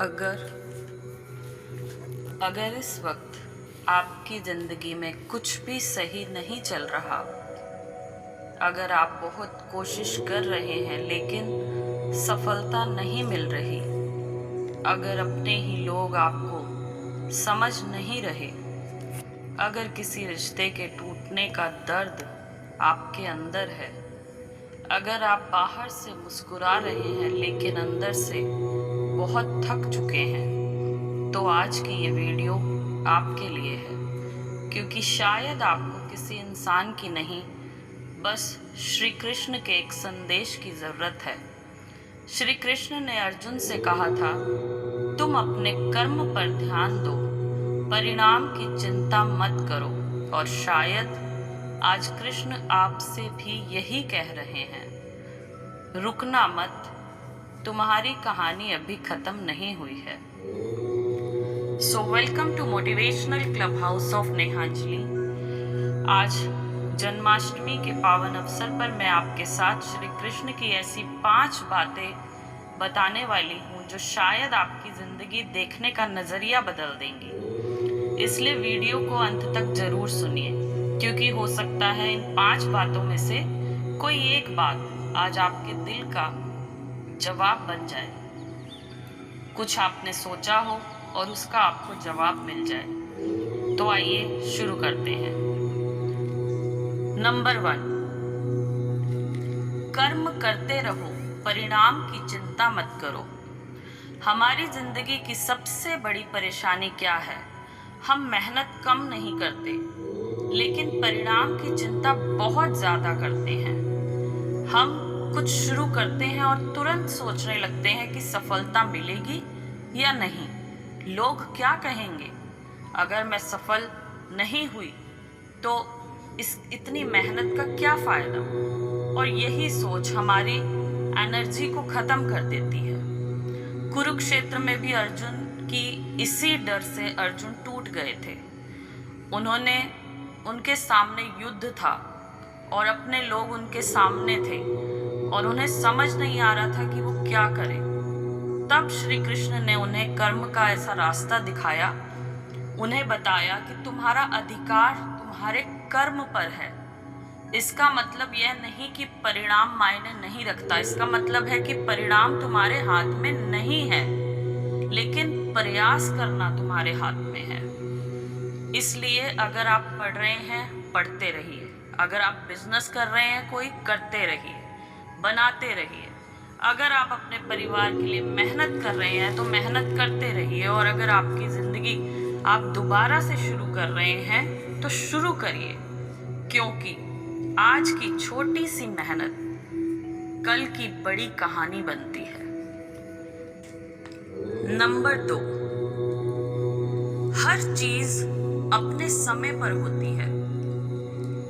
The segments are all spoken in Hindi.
अगर अगर इस वक्त आपकी ज़िंदगी में कुछ भी सही नहीं चल रहा, अगर आप बहुत कोशिश कर रहे हैं लेकिन सफलता नहीं मिल रही, अगर अपने ही लोग आपको समझ नहीं रहे, अगर किसी रिश्ते के टूटने का दर्द आपके अंदर है, अगर आप बाहर से मुस्कुरा रहे हैं लेकिन अंदर से बहुत थक चुके हैं, तो आज की ये वीडियो आपके लिए है। क्योंकि शायद आपको किसी इंसान की नहीं, बस श्री कृष्ण के एक संदेश की ज़रूरत है। श्री कृष्ण ने अर्जुन से कहा था, तुम अपने कर्म पर ध्यान दो, परिणाम की चिंता मत करो। और शायद आज कृष्ण आपसे भी यही कह रहे हैं, रुकना मत, तुम्हारी कहानी अभी खत्म नहीं हुई है। So welcome to motivational club house of Nehanjali. आज जन्माष्टमी के पावन अवसर पर मैं आपके साथ श्री कृष्ण की ऐसी 5 बातें बताने वाली हूँ जो शायद आपकी ज़िंदगी देखने का नज़रिया बदल देंगी। इसलिए वीडियो को अंत तक ज़रूर सुनिए, क्योंकि हो सकता है इन 5 बातों में से कोई एक बात आज आपके दिल का जवाब बन जाए। कुछ आपने सोचा हो और उसका आपको जवाब मिल जाए। तो आइए शुरू करते हैं। नंबर 1, कर्म करते रहो, परिणाम की चिंता मत करो। हमारी जिंदगी की सबसे बड़ी परेशानी क्या है? हम मेहनत कम नहीं करते, लेकिन परिणाम की चिंता बहुत ज़्यादा करते हैं। हम कुछ शुरू करते हैं और तुरंत सोचने लगते हैं कि सफलता मिलेगी या नहीं, लोग क्या कहेंगे, अगर मैं सफल नहीं हुई तो इतनी मेहनत का क्या फ़ायदा। और यही सोच हमारी एनर्जी को ख़त्म कर देती है। कुरुक्षेत्र में भी अर्जुन की इसी डर से अर्जुन टूट गए थे। उनके सामने युद्ध था और अपने लोग उनके सामने थे और उन्हें समझ नहीं आ रहा था कि वो क्या करें। तब श्री कृष्ण ने उन्हें कर्म का ऐसा रास्ता दिखाया, उन्हें बताया कि तुम्हारा अधिकार तुम्हारे कर्म पर है। इसका मतलब यह नहीं कि परिणाम मायने नहीं रखता, इसका मतलब है कि परिणाम तुम्हारे हाथ में नहीं है, लेकिन प्रयास करना तुम्हारे हाथ में है। इसलिए अगर आप पढ़ रहे हैं, पढ़ते रहिए। अगर आप बिजनेस कर रहे हैं कोई, करते रहिए, बनाते रहिए। अगर आप अपने परिवार के लिए मेहनत कर रहे हैं तो मेहनत करते रहिए। और अगर आपकी ज़िंदगी आप दोबारा से शुरू कर रहे हैं तो शुरू करिए, क्योंकि आज की छोटी सी मेहनत कल की बड़ी कहानी बनती है। नंबर 2, हर चीज़ अपने समय पर होती है।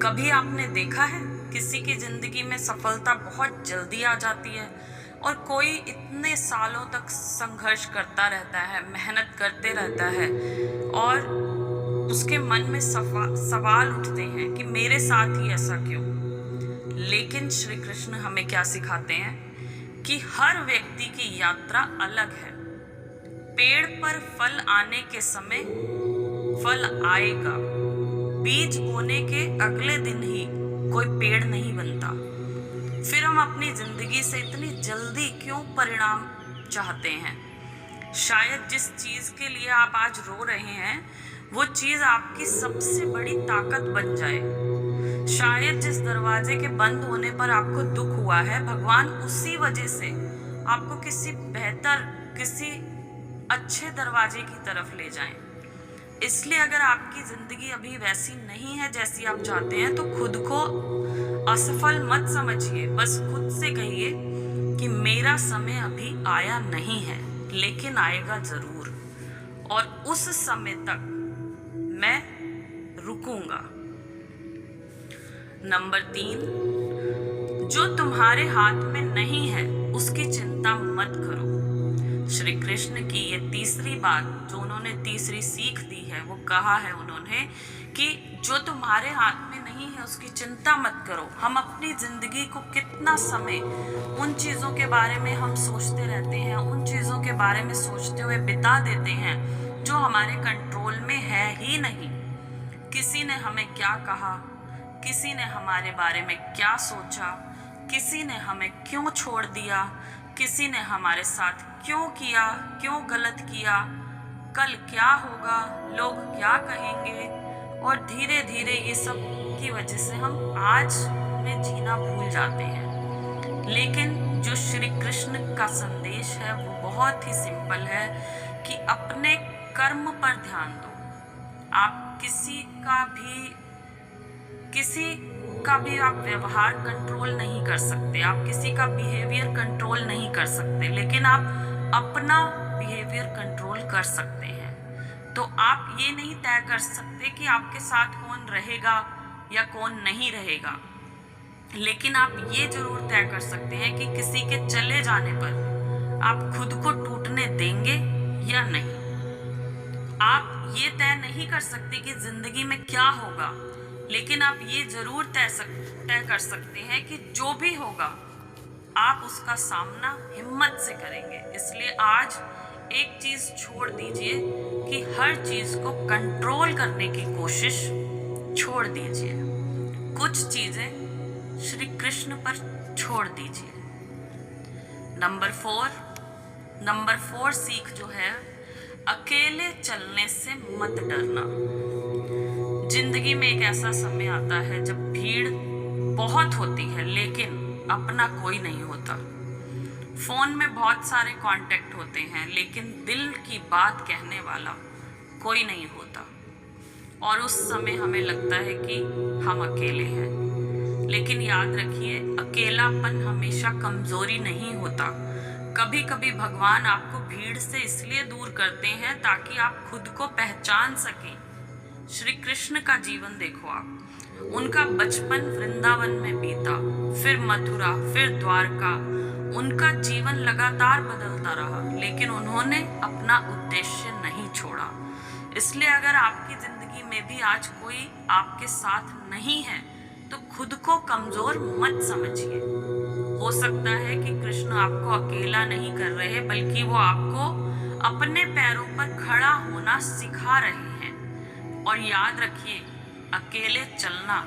कभी आपने देखा है किसी की ज़िंदगी में सफलता बहुत जल्दी आ जाती है और कोई इतने सालों तक संघर्ष करता रहता है, मेहनत करते रहता है और उसके मन में सवाल उठते हैं कि मेरे साथ ही ऐसा क्यों। लेकिन श्री कृष्ण हमें क्या सिखाते हैं कि हर व्यक्ति की यात्रा अलग है। पेड़ पर फल आने के समय फल आएगा, बीज बोने के अगले दिन ही कोई पेड़ नहीं बनता। फिर हम अपनी ज़िंदगी से इतनी जल्दी क्यों परिणाम चाहते हैं? शायद जिस चीज़ के लिए आप आज रो रहे हैं वो चीज़ आपकी सबसे बड़ी ताकत बन जाए। शायद जिस दरवाजे के बंद होने पर आपको दुख हुआ है, भगवान उसी वजह से आपको किसी बेहतर, किसी अच्छे दरवाजे की तरफ ले जाएं। इसलिए अगर आपकी ज़िंदगी अभी वैसी नहीं है जैसी आप चाहते हैं तो खुद को असफल मत समझिए। बस खुद से कहिए कि मेरा समय अभी आया नहीं है, लेकिन आएगा ज़रूर, और उस समय तक मैं रुकूंगा। नंबर 3, जो तुम्हारे हाथ में नहीं है उसकी चिंता मत करो। श्री कृष्ण की ये तीसरी बात, जो उन्होंने तीसरी सीख दी है, वो कहा है उन्होंने कि जो तुम्हारे हाथ में नहीं है उसकी चिंता मत करो। हम अपनी ज़िंदगी को कितना समय उन चीज़ों के बारे में हम सोचते रहते हैं, उन चीज़ों के बारे में सोचते हुए बिता देते हैं जो हमारे कंट्रोल में है ही नहीं। किसी ने हमें क्या कहा, किसी ने हमारे बारे में क्या सोचा, किसी ने हमें क्यों छोड़ दिया, किसी ने हमारे साथ क्यों किया, क्यों गलत किया, कल क्या होगा, लोग क्या कहेंगे, और धीरे धीरे ये सब की वजह से हम आज में जीना भूल जाते हैं। लेकिन जो श्री कृष्ण का संदेश है वो बहुत ही सिंपल है कि अपने कर्म पर ध्यान दो। आप किसी का भी आप व्यवहार कंट्रोल नहीं कर सकते, आप किसी का बिहेवियर कंट्रोल नहीं कर सकते, लेकिन आप अपना बिहेवियर कंट्रोल कर सकते हैं। तो आप ये नहीं तय कर सकते कि आपके साथ कौन रहेगा या कौन नहीं रहेगा, लेकिन आप ये जरूर तय कर सकते हैं कि किसी के चले जाने पर आप खुद को टूटने देंगे या नहीं। आप ये तय नहीं कर सकते कि जिंदगी में क्या होगा, लेकिन आप ये जरूर तय कर सकते हैं कि जो भी होगा आप उसका सामना हिम्मत से करेंगे। इसलिए आज एक चीज छोड़ दीजिए कि हर चीज को कंट्रोल करने की कोशिश छोड़ दीजिए। कुछ चीजें श्री कृष्ण पर छोड़ दीजिए। नंबर 4 सीख जो है, अकेले चलने से मत डरना। जिंदगी में एक ऐसा समय आता है जब भीड़ बहुत होती है लेकिन अपना कोई नहीं होता। फोन में बहुत सारे कांटेक्ट होते हैं लेकिन दिल की बात कहने वाला कोई नहीं होता, और उस समय हमें लगता है कि हम अकेले हैं। लेकिन याद रखिए, अकेलापन हमेशा कमजोरी नहीं होता। कभी कभी भगवान आपको भीड़ से इसलिए दूर करते हैं ताकि आप खुद को पहचान सकें। श्री कृष्ण का जीवन देखो आप, उनका बचपन वृंदावन में बीता, फिर मथुरा, फिर द्वारका। उनका जीवन लगातार बदलता रहा लेकिन उन्होंने अपना उद्देश्य नहीं छोड़ा। इसलिए अगर आपकी जिंदगी में भी आज कोई आपके साथ नहीं है तो खुद को कमजोर मत समझिए। हो सकता है कि कृष्ण आपको अकेला नहीं कर रहे बल्कि वो आपको अपने पैरों पर खड़ा होना सिखा रहे हैं। और याद रखिए, अकेले चलना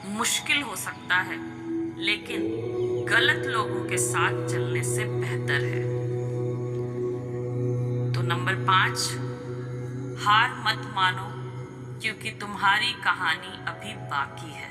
मुश्किल हो सकता है लेकिन गलत लोगों के साथ चलने से बेहतर है। तो नंबर 5, हार मत मानो क्योंकि तुम्हारी कहानी अभी बाकी है।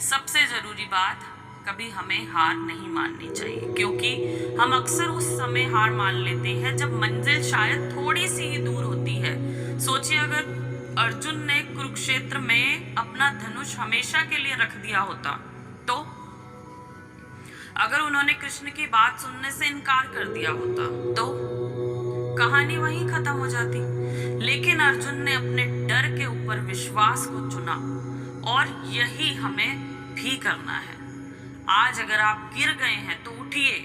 सबसे जरूरी बात, कभी हमें हार नहीं माननी चाहिए, क्योंकि हम अक्सर उस समय हार मान लेते हैं जब मंजिल शायद थोड़ी सी ही दूर होती है। सोचिए, अगर अर्जुन ने कुरुक्षेत्र में अपना धनुष हमेशा के लिए रख दिया होता तो, अगर उन्होंने कृष्ण की बात सुनने से इनकार कर दिया होता तो कहानी वहीं खत्म हो जाती। लेकिन अर्जुन ने अपने डर के ऊपर विश्वास को चुना, और यही हमें भी करना है। आज अगर आप गिर गए हैं तो उठिए,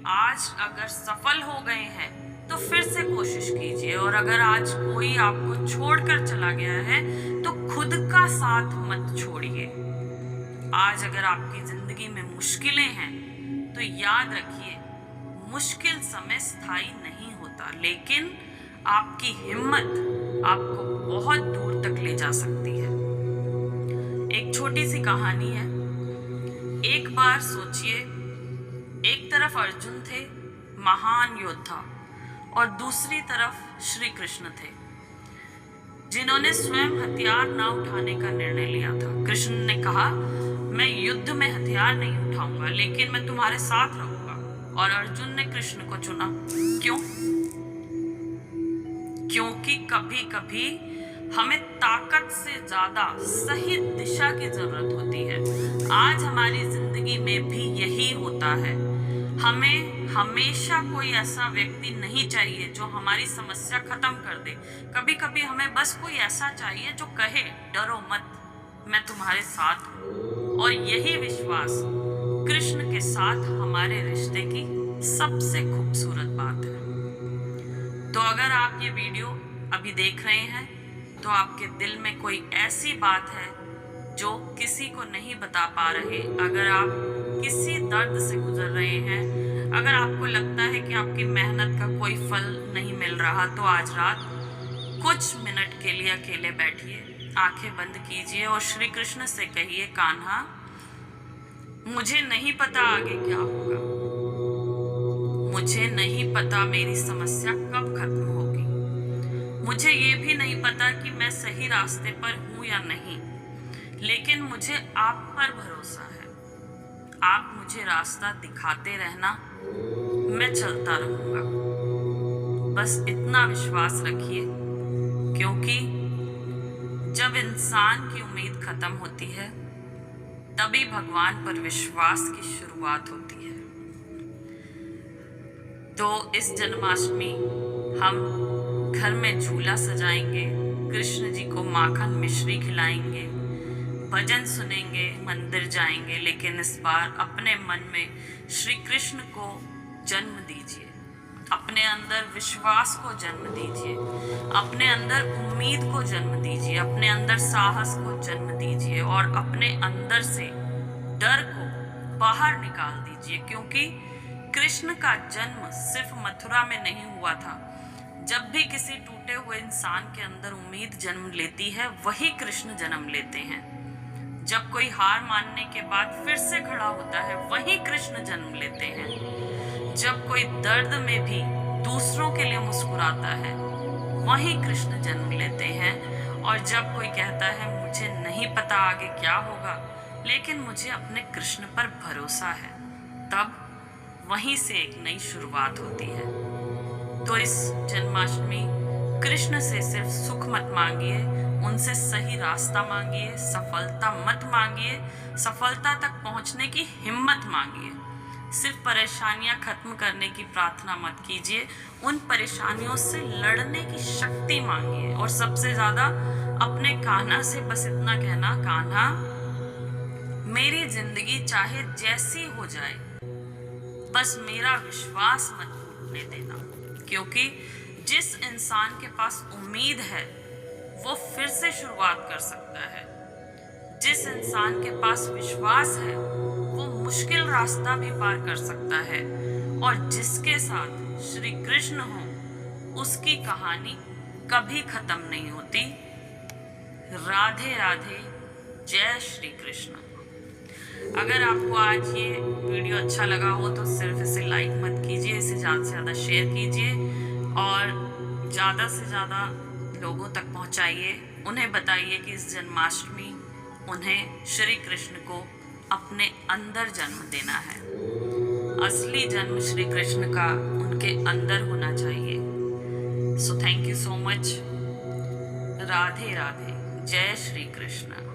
आज अगर सफल हो गए हैं तो फिर से कोशिश कीजिए, और अगर आज कोई आपको छोड़कर चला गया है तो खुद का साथ मत छोड़िए। आज अगर आपकी जिंदगी में मुश्किलें हैं तो याद रखिए, मुश्किल समय स्थायी नहीं होता, लेकिन आपकी हिम्मत आपको बहुत दूर तक ले जा सकती है। एक छोटी सी कहानी है। एक बार सोचिए, एक तरफ अर्जुन थे, महान योद्धा, और दूसरी तरफ श्री कृष्ण थे, जिन्होंने स्वयं हथियार न उठाने का निर्णय लिया था। कृष्ण ने कहा, मैं युद्ध में हथियार नहीं उठाऊंगा लेकिन मैं तुम्हारे साथ रहूंगा। और अर्जुन ने कृष्ण को चुना। क्यों? क्योंकि कभी कभी हमें ताकत से ज्यादा सही दिशा की जरूरत होती है। आज हमारी जिंदगी में भी यही होता है। हमें हमेशा कोई ऐसा व्यक्ति नहीं चाहिए जो हमारी समस्या खत्म कर दे। कभी कभी हमें बस कोई ऐसा चाहिए जो कहे, डरो मत, मैं तुम्हारे साथ हूँ। और यही विश्वास कृष्ण के साथ हमारे रिश्ते की सबसे खूबसूरत बात है। तो अगर आप ये वीडियो अभी देख रहे हैं तो आपके दिल में कोई ऐसी बात है जो किसी को नहीं बता पा रहे। अगर आप किसी दर्द से गुजर रहे हैं, अगर आपको लगता है कि आपकी मेहनत का कोई फल नहीं मिल रहा, तो आज रात कुछ मिनट के लिए अकेले बैठिए, आंखें बंद कीजिए और श्री कृष्ण से कहिए, कान्हा, मुझे नहीं पता आगे क्या होगा, मुझे नहीं पता मेरी समस्या कब खत्म होगी, मुझे ये भी नहीं पता कि मैं सही रास्ते पर हूं या नहीं, लेकिन मुझे आप पर भरोसा है। आप मुझे रास्ता दिखाते रहना, मैं चलता रहूंगा। बस इतना विश्वास रखिए, क्योंकि जब इंसान की उम्मीद खत्म होती है, तभी भगवान पर विश्वास की शुरुआत होती है। तो इस जन्माष्टमी हम घर में झूला सजाएंगे, कृष्ण जी को माखन मिश्री खिलाएंगे, भजन सुनेंगे, मंदिर जाएंगे, लेकिन इस बार अपने मन में श्री कृष्ण को जन्म दीजिए, अपने अंदर विश्वास को जन्म दीजिए, अपने अंदर उम्मीद को जन्म दीजिए, अपने अंदर साहस को जन्म दीजिए और अपने अंदर से डर को बाहर निकाल दीजिए, क्योंकि कृष्ण का जन्म सिर्फ मथुरा में नहीं हुआ था। जब भी किसी टूटे हुए इंसान के अंदर उम्मीद जन्म लेती है, वही कृष्ण जन्म लेते हैं। जब कोई हार मानने के बाद फिर से खड़ा होता है, वही कृष्ण जन्म लेते हैं। जब कोई दर्द में भी दूसरों के लिए मुस्कुराता है, वही कृष्ण जन्म लेते हैं। और जब कोई कहता है, मुझे नहीं पता आगे क्या होगा, लेकिन मुझे अपने कृष्ण पर भरोसा है, तब वहीं से एक नई शुरुआत होती है। तो इस जन्माष्टमी कृष्ण से सिर्फ सुख मत मांगिए, उनसे सही रास्ता मांगिए, सफलता मत मांगिए, सफलता तक पहुंचने की हिम्मत मांगिए। सिर्फ परेशानियां खत्म करने की प्रार्थना मत कीजिए, उन परेशानियों से लड़ने की शक्ति मांगिए। और सबसे ज्यादा अपने कान्हा से बस इतना कहना, कान्हा, मेरी जिंदगी चाहे जैसी हो जाए, बस मेरा विश्वास मत टूटने देना, क्योंकि जिस इंसान के पास उम्मीद है, वो फिर से शुरुआत कर सकता है। जिस इंसान के पास विश्वास है, वो मुश्किल रास्ता भी पार कर सकता है। और जिसके साथ श्री कृष्ण हो, उसकी कहानी कभी खत्म नहीं होती। राधे राधे, जय श्री कृष्ण। अगर आपको आज ये वीडियो अच्छा लगा हो तो सिर्फ इसे लाइक मत कीजिए, इसे ज़्यादा से ज़्यादा शेयर कीजिए और ज़्यादा से ज़्यादा लोगों तक पहुंचाइए। उन्हें बताइए कि इस जन्माष्टमी उन्हें श्री कृष्ण को अपने अंदर जन्म देना है। असली जन्म श्री कृष्ण का उनके अंदर होना चाहिए। So thank you so much. Radhe Radhe, जय श्री कृष्ण।